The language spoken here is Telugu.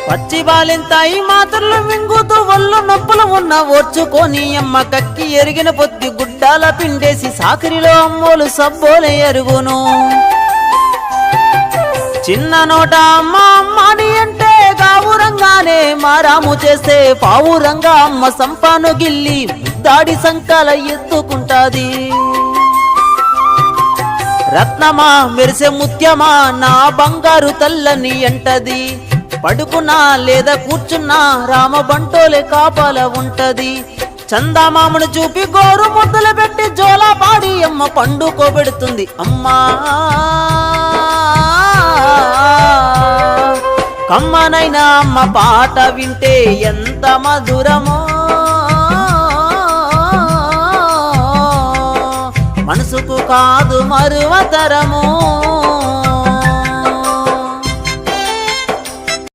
పచ్చి బాలింతాయి మాత్రలు మింగుతూ ఒళ్ళు నొప్పులు ఉన్న ఓర్చుకొని అమ్మ కక్కి ఎరిగిన పొత్తి గుడ్డాల పిండేసి సాకరిలో అమ్మోలు సబ్బోలే ఎరుగును. చిన్న నోట అమ్మ అమ్మని అంటే గావురంగానే మారాము చేస్తే పావురంగా అమ్మ సంపాను గిల్లి దాడి సంకాల ఎత్తుకుంటాది. రత్నమా మెరిసే ముత్యమా నా బంగారు తల్లని అంటది. పడుకున్నా లేదా కూర్చున్నా రామ బంటోలే కాపాల ఉంటది. చందామామను చూపి గోరు ముద్దలు పెట్టి జోలా పాడి అమ్మ పండుకోబెడుతుంది. అమ్మా కమ్మనైనా అమ్మ పాట వింటే ఎంత మధురమో, మనసుకు కాదు మరువతరము.